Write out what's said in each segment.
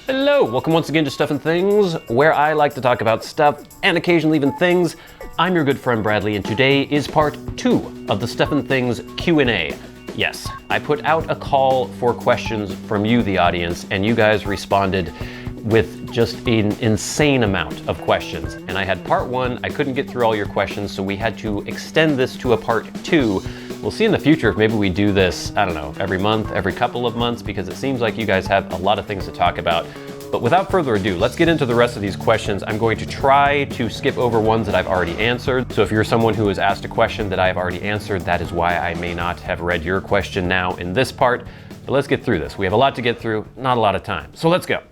Hello, welcome once again to Stuff and Things, where I like to talk about stuff and occasionally even things. I'm your good friend Bradley, and today is part 2 of the Stuff and Things Q&A. Yes, I put out a call for questions from you, the audience, and you guys responded with just an insane amount of questions. And I had part 1, I couldn't get through all your questions, so we had to extend this to a part 2. We'll see in the future if maybe we do this, I don't know, every month, every couple of months, because it seems like you guys have a lot of things to talk about. But without further ado, let's get into the rest of these questions. I'm going to try to skip over ones that I've already answered. So if you're someone who has asked a question that I've already answered, that is why I may not have read your question now in this part. But let's get through this. We have a lot to get through, not a lot of time. So let's go.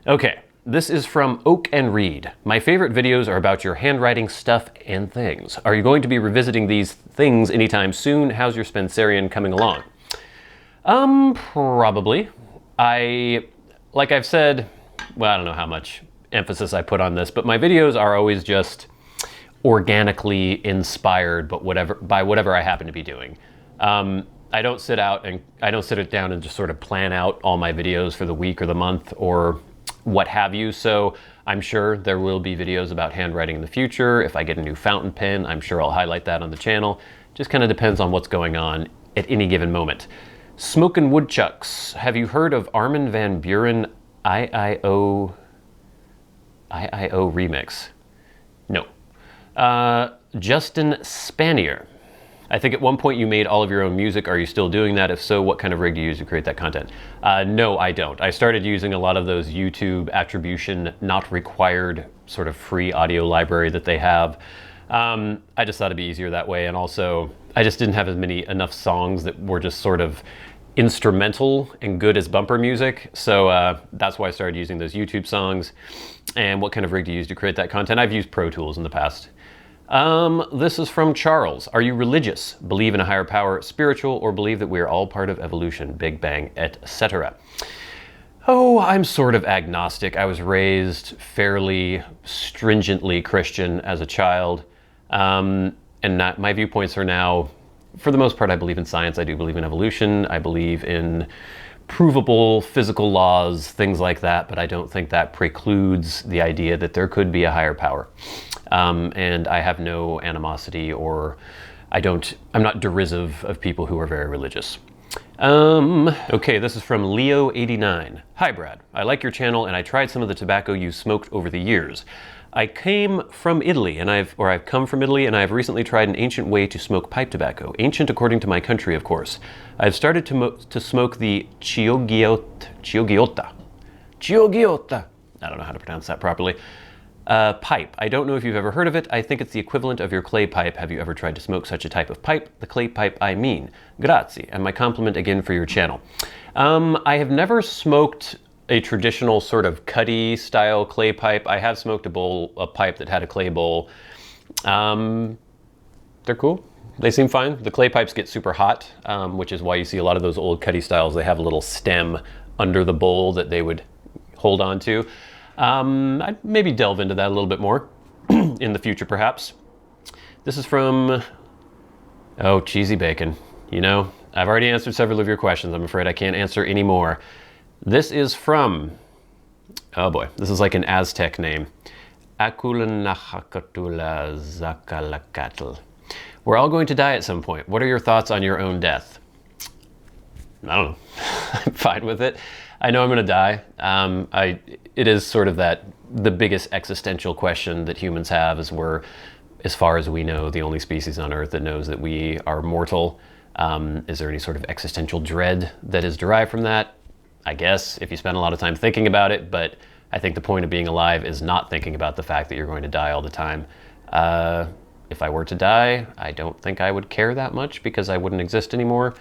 Okay. This is from Oak and Reed. My favorite videos are about your handwriting stuff and things. Are you going to be revisiting these things anytime soon? How's your Spencerian coming along? Probably. Like I've said, well, I don't know how much emphasis I put on this, but my videos are always just organically inspired, but by whatever I happen to be doing. I don't sit it down and just sort of plan out all my videos for the week or the month or what have you. So I'm sure there will be videos about handwriting in the future. If I get a new fountain pen, I'm sure I'll highlight that on the channel. Just kind of depends on what's going on at any given moment. Smokin' Woodchucks. Have you heard of Armin van Buuren IIO remix? No. Justin Spanier. I think at one point you made all of your own music. Are you still doing that? If so, what kind of rig do you use to create that content? No, I don't. I started using a lot of those YouTube attribution, not required sort of free audio library that they have. I just thought it'd be easier that way. And also, I just didn't have enough songs that were just sort of instrumental and good as bumper music. So that's why I started using those YouTube songs. And what kind of rig do you use to create that content? I've used Pro Tools in the past. This is from Charles. Are you religious, believe in a higher power, spiritual, or believe that we are all part of evolution, Big Bang, etc.? Oh, I'm sort of agnostic. I was raised fairly stringently Christian as a child. And my viewpoints are now, for the most part, I believe in science. I do believe in evolution. I believe in provable physical laws, things like that, but I don't think that precludes the idea that there could be a higher power. And I have no animosity or I'm not derisive of people who are very religious. Okay, this is from Leo89. Hi Brad, I like your channel and I tried some of the tobacco you smoked over the years. I came from Italy I've come from Italy and I've recently tried an ancient way to smoke pipe tobacco. Ancient according to my country, of course. I've started to smoke the Chiogiotta. I don't know how to pronounce that properly. Pipe. I don't know if you've ever heard of it. I think it's the equivalent of your clay pipe. Have you ever tried to smoke such a type of pipe? The clay pipe, I mean. Grazie. And my compliment again for your channel. I have never smoked a traditional sort of cutty style clay pipe. I have smoked a pipe that had a clay bowl. They're cool. They seem fine. The clay pipes get super hot, which is why you see a lot of those old cutty styles. They have a little stem under the bowl that they would hold on to. I'd maybe delve into that a little bit more in the future, perhaps. This is from, Cheesy Bacon. You know, I've already answered several of your questions. I'm afraid I can't answer any more. This is from, oh boy, this is like an Aztec name. Akulanachakatula Zakalakatl. We're all going to die at some point. What are your thoughts on your own death? I don't know. I'm fine with it. I know I'm going to die. It is sort of the biggest existential question that humans have is we're, as far as we know, the only species on Earth that knows that we are mortal. Is there any sort of existential dread that is derived from that? I guess, if you spend a lot of time thinking about it, but I think the point of being alive is not thinking about the fact that you're going to die all the time. If I were to die, I don't think I would care that much because I wouldn't exist anymore,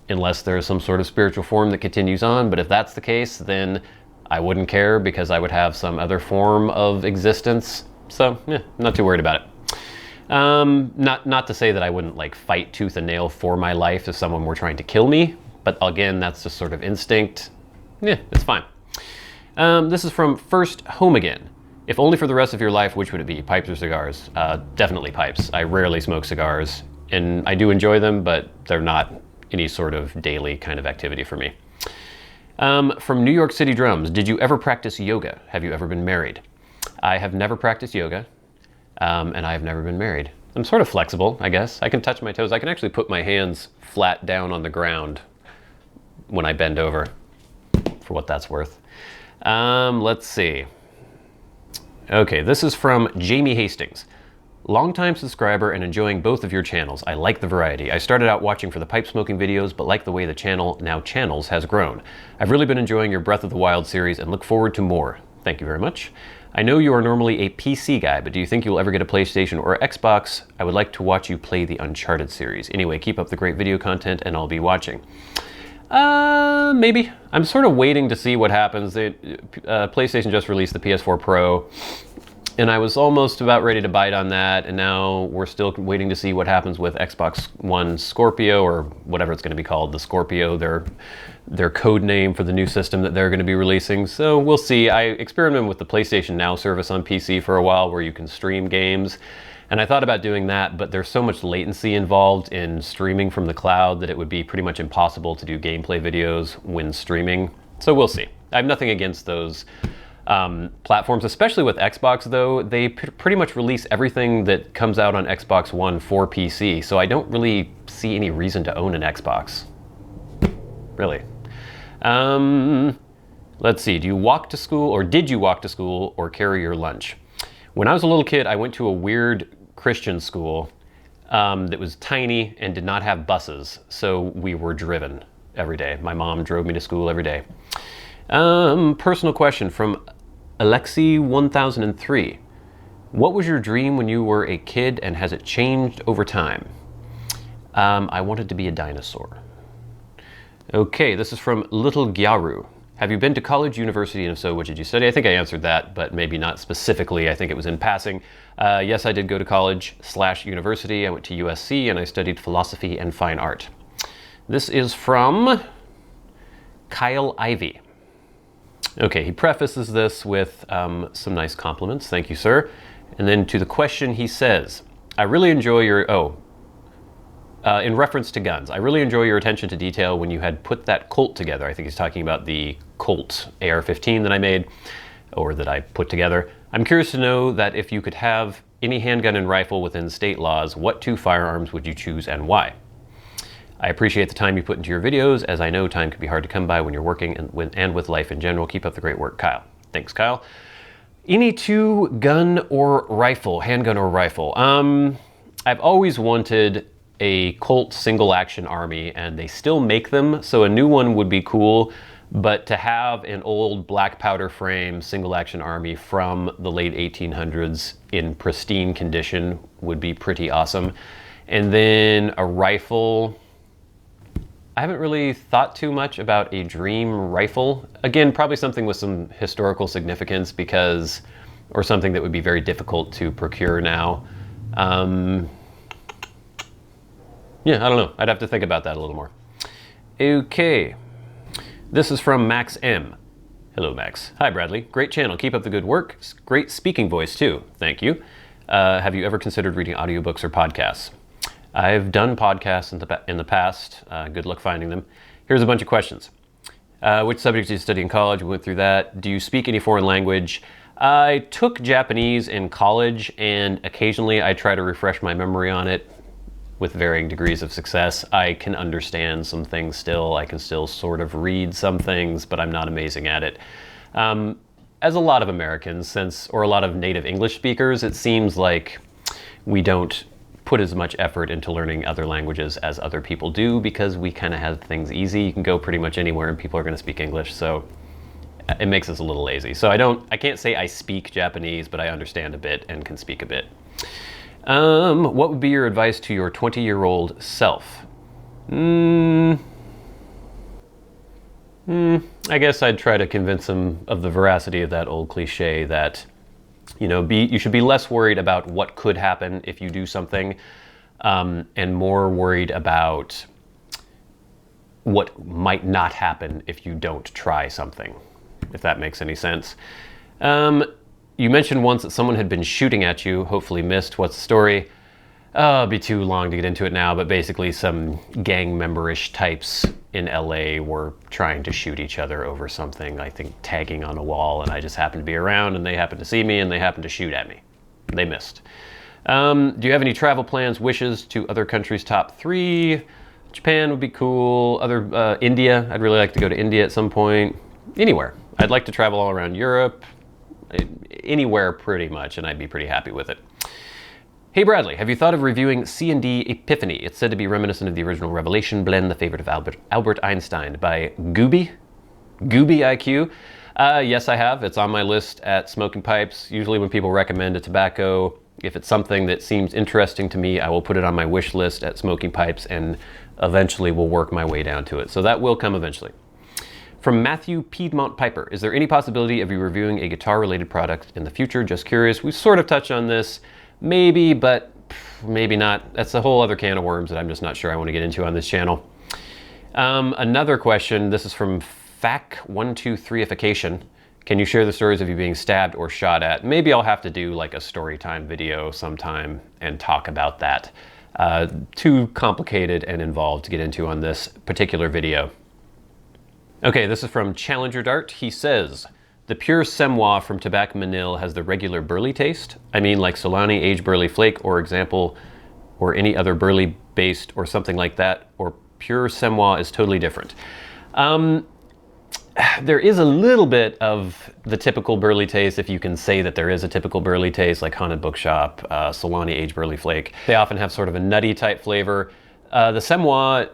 unless there's some sort of spiritual form that continues on. But if that's the case, then I wouldn't care because I would have some other form of existence. So, not too worried about it. Not to say that I wouldn't like fight tooth and nail for my life if someone were trying to kill me, but again, that's just sort of instinct. It's fine. This is from First Home Again. If only for the rest of your life, which would it be? Pipes or cigars? Definitely pipes. I rarely smoke cigars, and I do enjoy them, but they're not any sort of daily kind of activity for me. From New York City Drums, did you ever practice yoga? Have you ever been married? I have never practiced yoga, and I have never been married. I'm sort of flexible, I guess. I can touch my toes. I can actually put my hands flat down on the ground when I bend over, for what that's worth. Let's see. Okay, this is from Jamie Hastings. Longtime subscriber and enjoying both of your channels. I like the variety. I started out watching for the pipe smoking videos, but like the way the channel, now channels, has grown. I've really been enjoying your Breath of the Wild series and look forward to more. Thank you very much. I know you are normally a PC guy, but do you think you will ever get a PlayStation or Xbox? I would like to watch you play the Uncharted series. Anyway, keep up the great video content and I'll be watching. Maybe. I'm sort of waiting to see what happens. PlayStation just released the PS4 Pro, and I was almost about ready to bite on that, and now we're still waiting to see what happens with Xbox One Scorpio, or whatever it's going to be called, the Scorpio, their code name for the new system that they're going to be releasing. So we'll see. I experimented with the PlayStation Now service on PC for a while, where you can stream games, and I thought about doing that, but there's so much latency involved in streaming from the cloud that it would be pretty much impossible to do gameplay videos when streaming. So we'll see. I have nothing against those platforms, especially with Xbox though. They pretty much release everything that comes out on Xbox One for PC, so I don't really see any reason to own an Xbox. Really. Let's see, do you walk to school, or did you walk to school or carry your lunch? When I was a little kid, I went to a weird Christian school that was tiny and did not have buses, so we were driven every day. My mom drove me to school every day. Personal question from Alexi1003. What was your dream when you were a kid, and has it changed over time? I wanted to be a dinosaur. Okay, this is from Little Gyaru. Have you been to college, university, and if so, what did you study? I think I answered that, but maybe not specifically. I think it was in passing. Yes, I did go to college/university. I went to USC, and I studied philosophy and fine art. This is from Kyle Ivy. Okay, he prefaces this with some nice compliments. Thank you, sir. And then to the question, he says, I really enjoy your, in reference to guns, I really enjoy your attention to detail when you had put that Colt together. I think he's talking about the Colt AR-15 that I made, or that I put together. I'm curious to know that if you could have any handgun and rifle within state laws, what two firearms would you choose and why? I appreciate the time you put into your videos, as I know time can be hard to come by when you're working and with life in general. Keep up the great work, Kyle. Thanks, Kyle. Any two gun or rifle, handgun or rifle? I've always wanted a Colt single action army, and they still make them, so a new one would be cool, but to have an old black powder frame single action army from the late 1800s in pristine condition would be pretty awesome. And then a rifle, I haven't really thought too much about a dream rifle. Again, probably something with some historical significance, because, or something that would be very difficult to procure now. Yeah, I don't know. I'd have to think about that a little more. Okay. This is from Max M. Hello, Max. Hi, Bradley. Great channel. Keep up the good work. Great speaking voice, too. Thank you. Have you ever considered reading audiobooks or podcasts? I've done podcasts in the past. Good luck finding them. Here's a bunch of questions. Which subjects did you study in college? We went through that. Do you speak any foreign language? I took Japanese in college, and occasionally I try to refresh my memory on it with varying degrees of success. I can understand some things still. I can still sort of read some things, but I'm not amazing at it. As a lot of Americans, or a lot of native English speakers, it seems like we don't put as much effort into learning other languages as other people do, because we kind of have things easy. You can go pretty much anywhere and people are going to speak English, so it makes us a little lazy. So I can't say I speak Japanese, but I understand a bit and can speak a bit. What would be your advice to your 20-year-old self? I guess I'd try to convince him of the veracity of that old cliche that, you should be less worried about what could happen if you do something, and more worried about what might not happen if you don't try something, if that makes any sense. You mentioned once that someone had been shooting at you, hopefully missed. What's the story? It'd be too long to get into it now, but basically some gang member-ish types in LA were trying to shoot each other over something, I think tagging on a wall, and I just happened to be around and they happened to see me and they happened to shoot at me. They missed. Do you have any travel plans, wishes to other countries? Top 3. Japan would be cool. India, I'd really like to go to India at some point. Anywhere. I'd like to travel all around Europe. Anywhere pretty much, and I'd be pretty happy with it. Hey Bradley, have you thought of reviewing C&D Epiphany? It's said to be reminiscent of the original Revelation blend, the favorite of Albert Einstein by Gooby IQ. Yes, I have. It's on my list at Smoking Pipes. Usually when people recommend a tobacco, if it's something that seems interesting to me, I will put it on my wish list at Smoking Pipes and eventually will work my way down to it. So that will come eventually. From Matthew Piedmont Piper, is there any possibility of you reviewing a guitar-related product in the future? Just curious. We sort of touched on this. Maybe, but maybe not. That's a whole other can of worms that I'm just not sure I want to get into on this channel. Another question, this is from FAC123ification. Can you share the stories of you being stabbed or shot at? Maybe I'll have to do like a story time video sometime and talk about that. Too complicated and involved to get into on this particular video. Okay, this is from Challenger Dart. He says, the pure Semois from Tabac Manil has the regular burley taste. I mean like Solani aged burley flake or example, or any other burley based or something like that, or pure Semois is totally different. There is a little bit of the typical burley taste, if you can say that there is a typical burley taste, like Haunted Bookshop, Solani aged burley flake. They often have sort of a nutty type flavor. The Semois,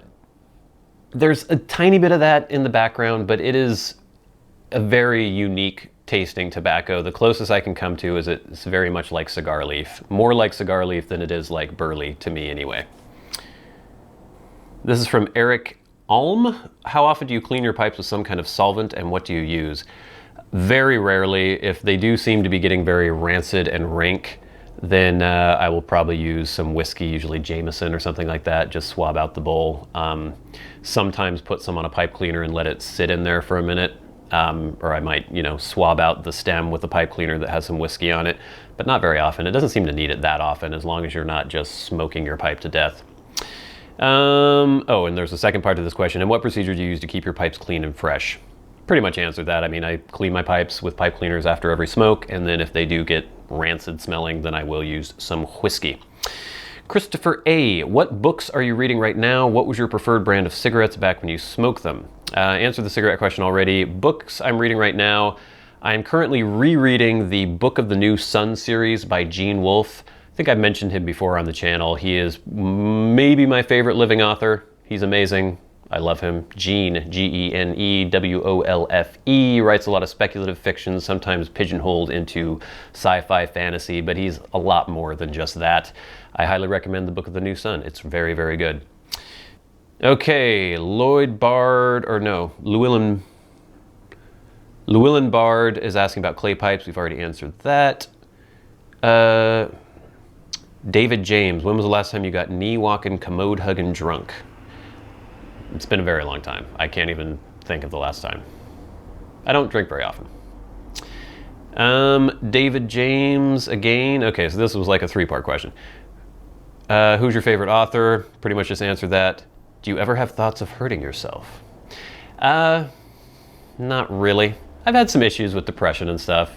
there's a tiny bit of that in the background, but it is a very unique tasting tobacco. The closest I can come to is it's very much like cigar leaf. More like cigar leaf than it is like burley to me anyway. This is from Eric Alm. How often do you clean your pipes with some kind of solvent and what do you use? Very rarely. If they do seem to be getting very rancid and rank, then I will probably use some whiskey, usually Jameson or something like that, just swab out the bowl. Sometimes put some on a pipe cleaner and let it sit in there for a minute. Or I might, swab out the stem with a pipe cleaner that has some whiskey on it, but not very often. It doesn't seem to need it that often as long as you're not just smoking your pipe to death. Oh, and there's a second part to this question. And what procedure do you use to keep your pipes clean and fresh? Pretty much answered that. I mean, I clean my pipes with pipe cleaners after every smoke, and then if they do get rancid smelling, then I will use some whiskey. Christopher A, what books are you reading right now? What was your preferred brand of cigarettes back when you smoked them? Answered the cigarette question already. Books I'm reading right now. I'm currently rereading the Book of the New Sun series by Gene Wolfe. I think I've mentioned him before on the channel. He is maybe my favorite living author. He's amazing. I love him. Gene, Genewolfe, writes a lot of speculative fiction, sometimes pigeonholed into sci-fi fantasy, but he's a lot more than just that. I highly recommend the Book of the New Sun. It's very, very good. Okay, Llewellyn Bard is asking about clay pipes. We've already answered that. David James, when was the last time you got knee-walking, commode-hugging drunk? It's been a very long time. I can't even think of the last time. I don't drink very often. David James again. Okay, so this was like a three-part question. Who's your favorite author? Pretty much just answered that. Do you ever have thoughts of hurting yourself? Not really. I've had some issues with depression and stuff,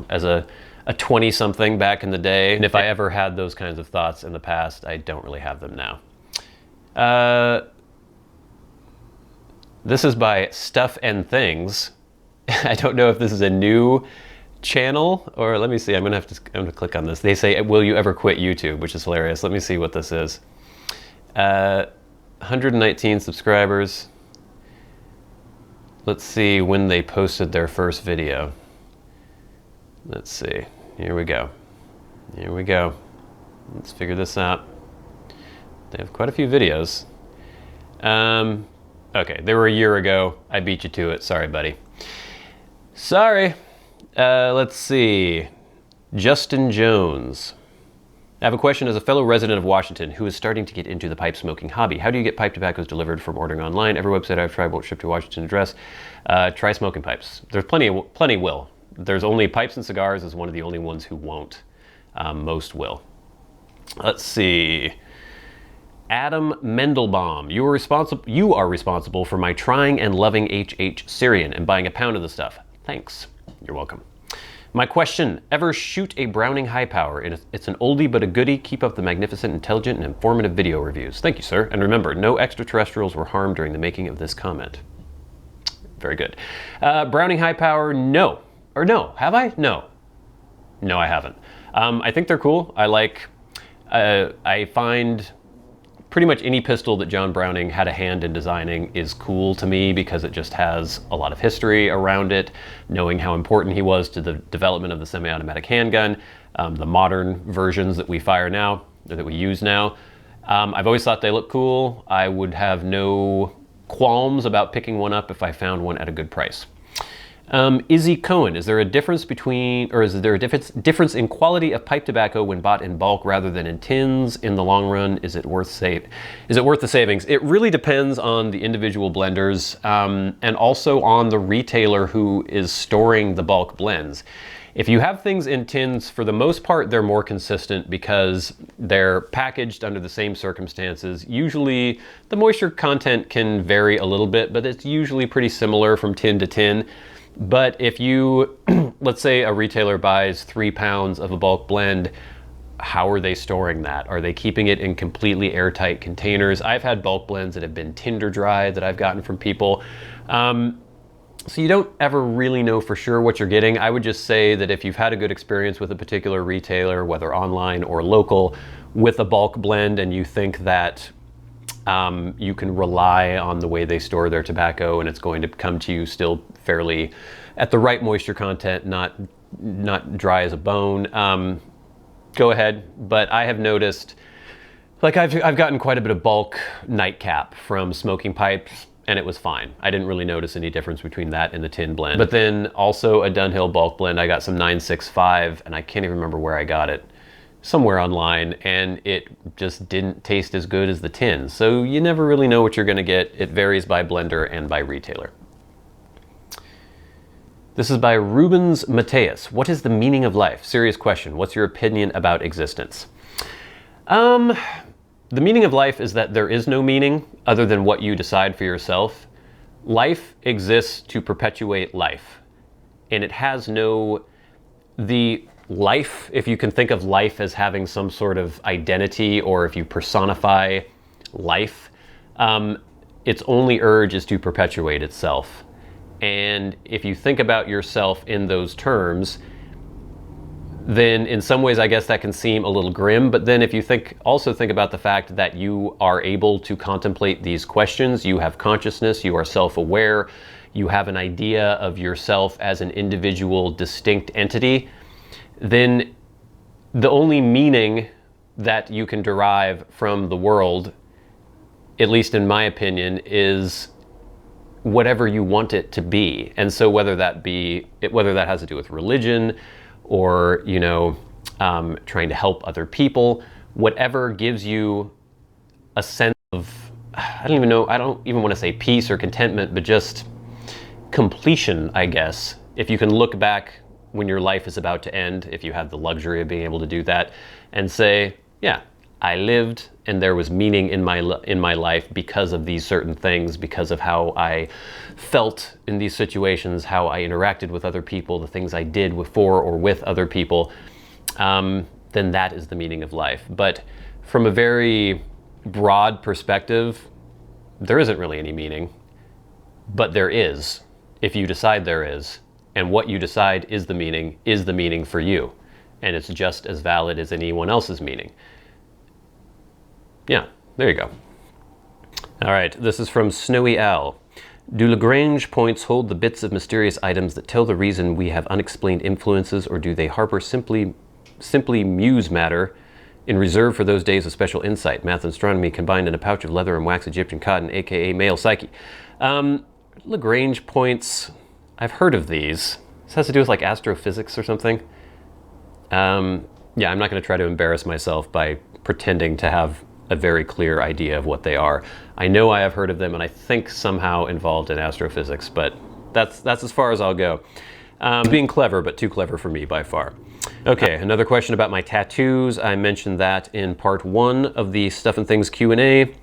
as a 20-something back in the day. And if I ever had those kinds of thoughts in the past, I don't really have them now. This is by STUFFandTHINGS. I don't know if this is a new channel, or let me see, I'm gonna click on this. They say, will you ever quit YouTube, which is hilarious. Let me see what this is. 119 subscribers. Let's see when they posted their first video. Let's see, here we go. Here we go. Let's figure this out. They have quite a few videos. Okay, they were a year ago. I beat you to it. Sorry, buddy. Sorry. Let's see. Justin Jones. I have a question as a fellow resident of Washington who is starting to get into the pipe smoking hobby. How do you get pipe tobaccos delivered from ordering online? Every website I've tried won't ship to Washington address. Try smoking pipes. There's plenty will. There's only Pipes and Cigars is one of the only ones who won't. Most will. Let's see. Adam Mendelbaum, you are responsible for my trying and loving HH Syrian and buying a pound of the stuff. Thanks. You're welcome. My question, ever shoot a Browning high power? It's an oldie but a goodie. Keep up the magnificent, intelligent, and informative video reviews. Thank you, sir. And remember, no extraterrestrials were harmed during the making of this comment. Very good. Browning high power, no. Or no, have I? No. No, I haven't. I think they're cool. I find pretty much any pistol that John Browning had a hand in designing is cool to me because it just has a lot of history around it, knowing how important he was to the development of the semi-automatic handgun, the modern versions that we fire now, or that we use now. I've always thought they look cool. I would have no qualms about picking one up if I found one at a good price. Izzy Cohen, is there a difference difference in quality of pipe tobacco when bought in bulk rather than in tins? In the long run, is it worth the savings? It really depends on the individual blenders, and also on the retailer who is storing the bulk blends. If you have things in tins, for the most part, they're more consistent because they're packaged under the same circumstances. Usually, the moisture content can vary a little bit, but it's usually pretty similar from tin to tin. But if you, let's say a retailer buys 3 pounds of a bulk blend, how are they storing that? Are they keeping it in completely airtight containers? I've had bulk blends that have been tinder dry that I've gotten from people. So you don't ever really know for sure what you're getting. I would just say that if you've had a good experience with a particular retailer, whether online or local, with a bulk blend, and you think that you can rely on the way they store their tobacco and it's going to come to you still fairly at the right moisture content, not dry as a bone, go ahead. But I have noticed, like I've gotten quite a bit of bulk nightcap from smoking pipes, and it was fine. I didn't really notice any difference between that and the tin blend. But then also a Dunhill bulk blend, I got some 965, and I can't even remember where I got it. Somewhere online, and it just didn't taste as good as the tin. So you never really know what you're gonna get. It varies by blender and by retailer. This is by Rubens Mateus. What is the meaning of life? Serious question. What's your opinion about existence? The meaning of life is that there is no meaning other than what you decide for yourself. Life exists to perpetuate life, and it has life, if you can think of life as having some sort of identity, or if you personify life, its only urge is to perpetuate itself. And if you think about yourself in those terms, then in some ways I guess that can seem a little grim, but then if you also think about the fact that you are able to contemplate these questions, you have consciousness, you are self-aware, you have an idea of yourself as an individual, distinct entity, then the only meaning that you can derive from the world, at least in my opinion, is whatever you want it to be. And so whether that has to do with religion or, trying to help other people, whatever gives you a sense of, I don't even want to say peace or contentment, but just completion, I guess. If you can look back when your life is about to end, if you have the luxury of being able to do that, and say, yeah, I lived and there was meaning in my life because of these certain things, because of how I felt in these situations, how I interacted with other people, the things I did for or with other people, then that is the meaning of life. But from a very broad perspective, there isn't really any meaning, but there is, if you decide there is. And what you decide is the meaning for you. And it's just as valid as anyone else's meaning. Yeah, there you go. All right, this is from Snowy Owl. Do Lagrange points hold the bits of mysterious items that tell the reason we have unexplained influences, or do they harbor simply muse matter in reserve for those days of special insight, math and astronomy combined in a pouch of leather and wax Egyptian cotton, aka male psyche? Lagrange points, I've heard of these. This has to do with like astrophysics or something. Yeah, I'm not going to try to embarrass myself by pretending to have a very clear idea of what they are. I know I have heard of them, and I think somehow involved in astrophysics, but that's as far as I'll go. Being clever, but too clever for me by far. Okay, another question about my tattoos. I mentioned that in part 1 of the Stuff and Things Q&A.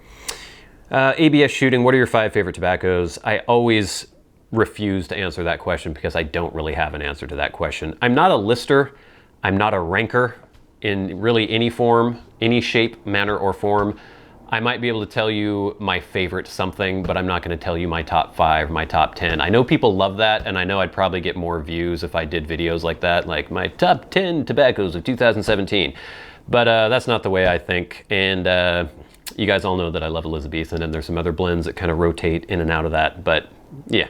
ABS shooting, what are your 5 favorite tobaccos? I always refuse to answer that question because I don't really have an answer to that question. I'm not a lister. I'm not a ranker in really any form, any shape, manner, or form. I might be able to tell you my favorite something, but I'm not going to tell you my top 5, my top 10. I know people love that, and I know I'd probably get more views if I did videos like that, like my top 10 tobaccos of 2017. But that's not the way I think, and you guys all know that I love Elizabethan, and there's some other blends that kind of rotate in and out of that, but yeah.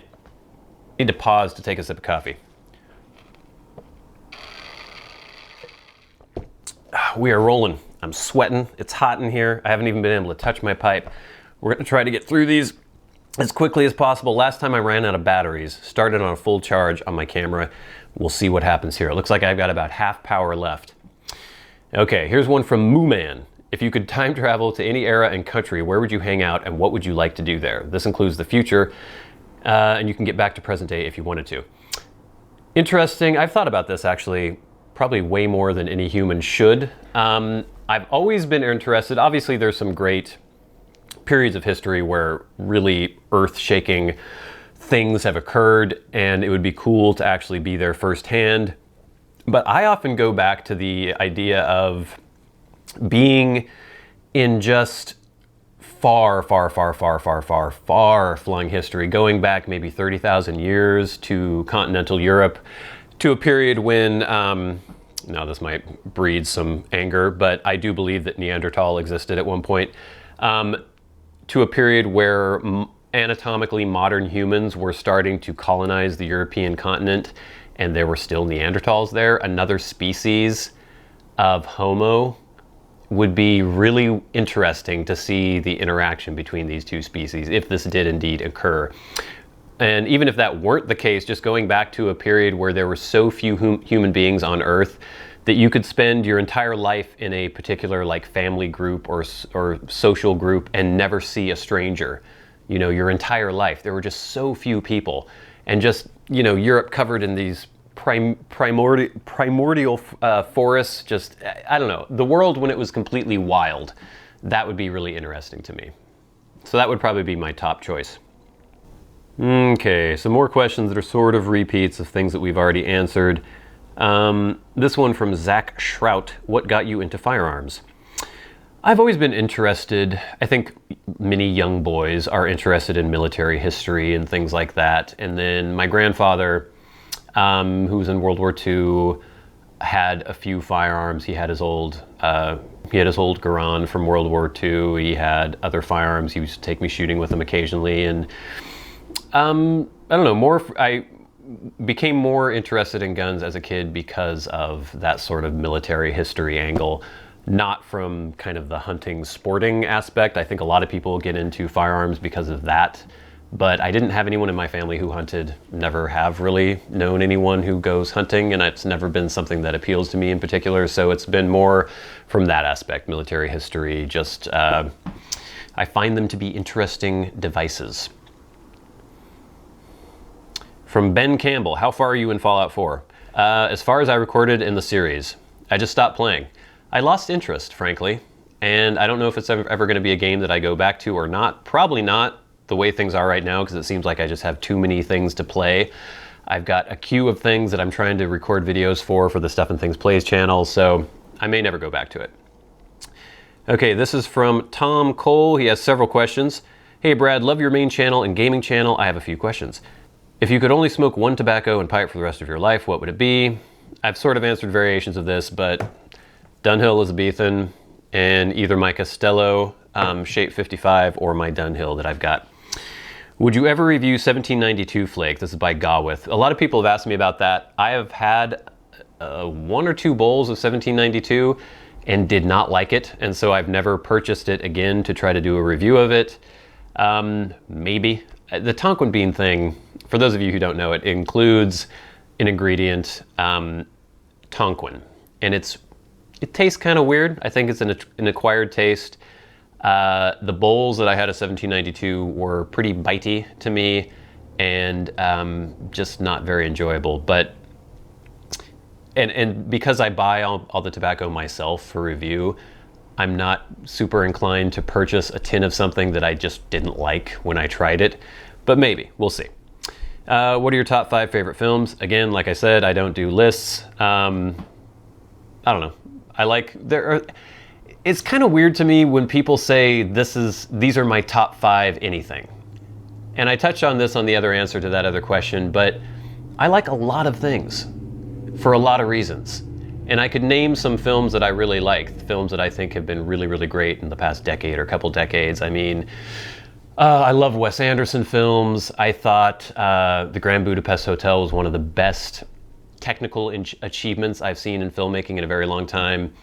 Need to pause to take a sip of coffee. We are rolling. I'm sweating. It's hot in here. I haven't even been able to touch my pipe. We're going to try to get through these as quickly as possible. Last time I ran out of batteries, started on a full charge on my camera. We'll see what happens here. It looks like I've got about half power left. Okay, here's one from Moo Man. If you could time travel to any era and country, where would you hang out and what would you like to do there? This includes the future, and you can get back to present day if you wanted to. Interesting. I've thought about this actually probably way more than any human should. I've always been interested. Obviously, there's some great periods of history where really earth-shaking things have occurred, and it would be cool to actually be there firsthand. But I often go back to the idea of being in just far flung history, going back maybe 30,000 years to continental Europe, to a period when, now this might breed some anger, but I do believe that Neanderthal existed at one point, to a period where anatomically modern humans were starting to colonize the European continent, and there were still Neanderthals there. Another species of Homo would be really interesting to see the interaction between these two species, if this did indeed occur. And even if that weren't the case, just going back to a period where there were so few human beings on Earth that you could spend your entire life in a particular like family group or social group and never see a stranger, you know, your entire life. There were just so few people, and just, you know, Europe covered in these primordial forests, just, I don't know, the world when it was completely wild. That would be really interesting to me. So that would probably be my top choice. Okay, some more questions that are sort of repeats of things that we've already answered. This one from Zach Shrout. What got you into firearms? I've always been interested. I think many young boys are interested in military history and things like that. And then my grandfather, who was in World War II, had a few firearms. He had his old Garand from World War II. He had other firearms. He used to take me shooting with him occasionally, and I don't know, I became more interested in guns as a kid because of that sort of military history angle, not from kind of the hunting sporting aspect. I think a lot of people get into firearms because of that, but I didn't have anyone in my family who hunted, never have really known anyone who goes hunting, and it's never been something that appeals to me in particular, so it's been more from that aspect, military history, just, I find them to be interesting devices. From Ben Campbell, how far are you in Fallout 4? As far as I recorded in the series. I just stopped playing. I lost interest, frankly, and I don't know if it's ever going to be a game that I go back to or not. Probably not the way things are right now, because it seems like I just have too many things to play. I've got a queue of things that I'm trying to record videos for the Stuff and Things Plays channel, so I may never go back to it. Okay, this is from Tom Cole. He has several questions. Hey Brad, love your main channel and gaming channel. I have a few questions. If you could only smoke one tobacco and pipe for the rest of your life, what would it be? I've sort of answered variations of this, but Dunhill Elizabethan, and either my Castello Shape 55 or my Dunhill that I've got. Would you ever review 1792 Flake? This is by Gawith. A lot of people have asked me about that. I have had 1 or 2 bowls of 1792 and did not like it, and so I've never purchased it again to try to do a review of it. Maybe. The Tonquin bean thing, for those of you who don't know, it includes an ingredient, Tonquin, and it tastes kind of weird. I think it's an acquired taste. The bowls that I had of 1792 were pretty bitey to me, and just not very enjoyable. But and because I buy all the tobacco myself for review, I'm not super inclined to purchase a tin of something that I just didn't like when I tried it, but maybe, we'll see. What are your top 5 favorite films? Again, like I said, I don't do lists. I don't know. It's kind of weird to me when people say these are my top 5 anything. And I touched on this on the other answer to that other question, but I like a lot of things for a lot of reasons. And I could name some films that I really like, films that I think have been really, really great in the past decade or couple decades. I mean, I love Wes Anderson films. I thought The Grand Budapest Hotel was one of the best technical achievements I've seen in filmmaking in a very long time,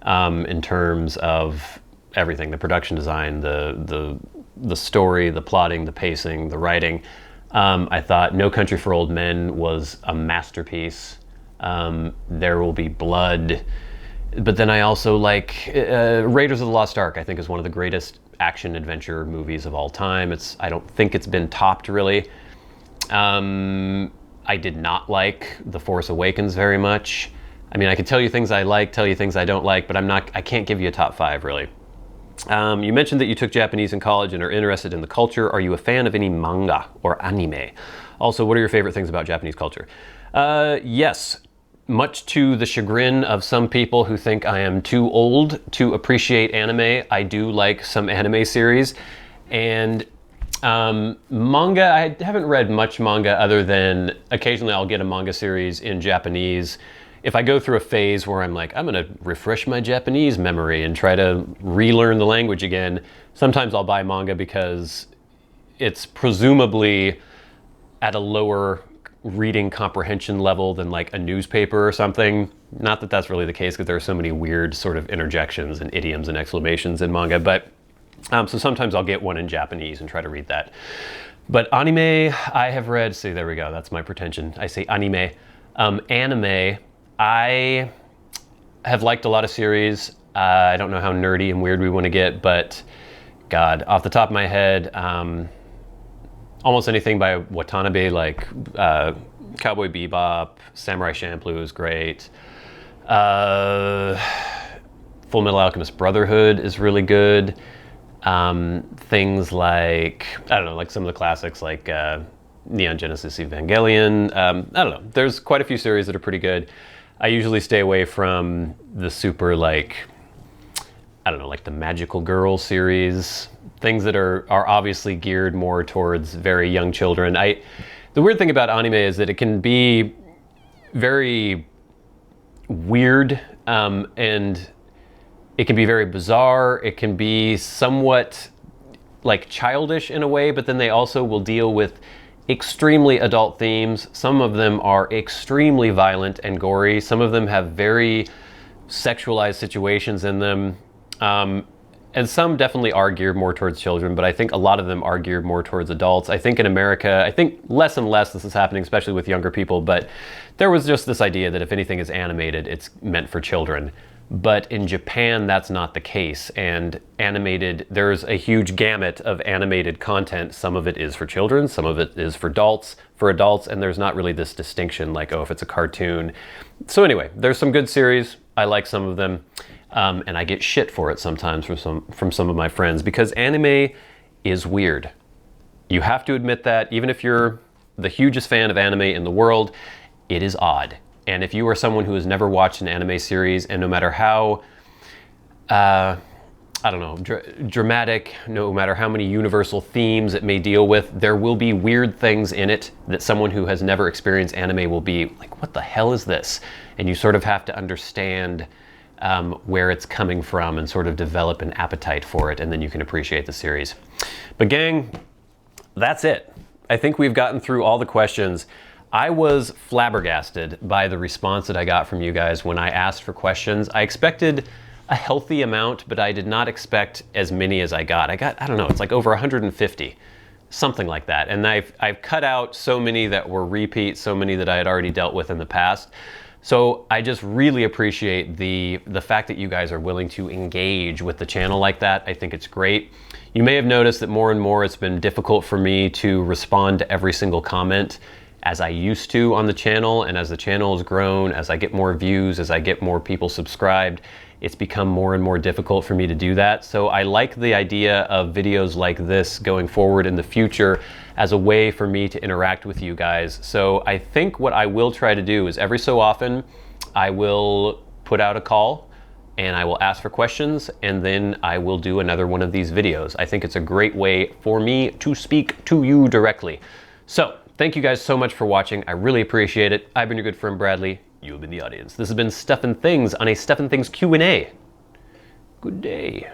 in terms of everything, the production design, the story, the plotting, the pacing, the writing. I thought No Country for Old Men was a masterpiece. There Will Be Blood. But then I also like Raiders of the Lost Ark, I think is one of the greatest action adventure movies of all time. I don't think it's been topped really. I did not like The Force Awakens very much. I mean, I could tell you things I like, tell you things I don't like, but I can't give you a top 5 really. You mentioned that you took Japanese in college and are interested in the culture. Are you a fan of any manga or anime? Also, what are your favorite things about Japanese culture? Yes. Much to the chagrin of some people who think I am too old to appreciate anime, I do like some anime series. And manga, I haven't read much manga other than occasionally I'll get a manga series in Japanese. If I go through a phase where I'm like, I'm gonna refresh my Japanese memory and try to relearn the language again, sometimes I'll buy manga because it's presumably at a lower reading comprehension level than like a newspaper or something. Not that that's really the case because there are so many weird sort of interjections and idioms and exclamations in manga, but so sometimes I'll get one in Japanese and try to read that. But anime, I have read, see there we go, that's my pretension. I say anime. Anime, I have liked a lot of series. I don't know how nerdy and weird we want to get, but God, off the top of my head, almost anything by Watanabe, like Cowboy Bebop, Samurai Champloo is great. Full Metal Alchemist Brotherhood is really good. Things like, I don't know, like some of the classics like Neon Genesis Evangelion. I don't know, there's quite a few series that are pretty good. I usually stay away from the super like, I don't know, like the Magical Girl series. Things that are obviously geared more towards very young children. The weird thing about anime is that it can be very weird, and it can be very bizarre. It can be somewhat like childish in a way, but then they also will deal with extremely adult themes. Some of them are extremely violent and gory. Some of them have very sexualized situations in them. And some definitely are geared more towards children, but I think a lot of them are geared more towards adults. I think in America, I think less and less this is happening, especially with younger people, but there was just this idea that if anything is animated, it's meant for children. But in Japan, that's not the case. And animated, there's a huge gamut of animated content. Some of it is for children, some of it is for adults, and there's not really this distinction like, oh, if it's a cartoon. So anyway, there's some good series. I like some of them. And I get shit for it sometimes from some of my friends because anime is weird. You have to admit that. Even if you're the hugest fan of anime in the world, it is odd. And if you are someone who has never watched an anime series, and no matter how, I don't know, dramatic, no matter how many universal themes it may deal with, there will be weird things in it that someone who has never experienced anime will be like, what the hell is this? And you sort of have to understand where it's coming from and sort of develop an appetite for it, and then you can appreciate the series. But gang, that's it. I think we've gotten through all the questions. I was flabbergasted by the response that I got from you guys when I asked for questions. I expected a healthy amount, but I did not expect as many as I got. I don't know, it's like over 150, something like that. And I've cut out so many that were repeats, so many that I had already dealt with in the past. So I just really appreciate the fact that you guys are willing to engage with the channel like that. I think it's great. You may have noticed that more and more it's been difficult for me to respond to every single comment. as I used to on the channel, and as the channel has grown, as I get more views, as I get more people subscribed, it's become more and more difficult for me to do that. So I like the idea of videos like this going forward in the future as a way for me to interact with you guys. So I think what I will try to do is every so often I will put out a call and I will ask for questions, and then I will do another one of these videos. I think it's a great way for me to speak to you directly. So thank you guys so much for watching. I really appreciate it. I've been your good friend Bradley. You have been the audience. This has been Stuff and Things on a Stuff and Things Q&A. Good day.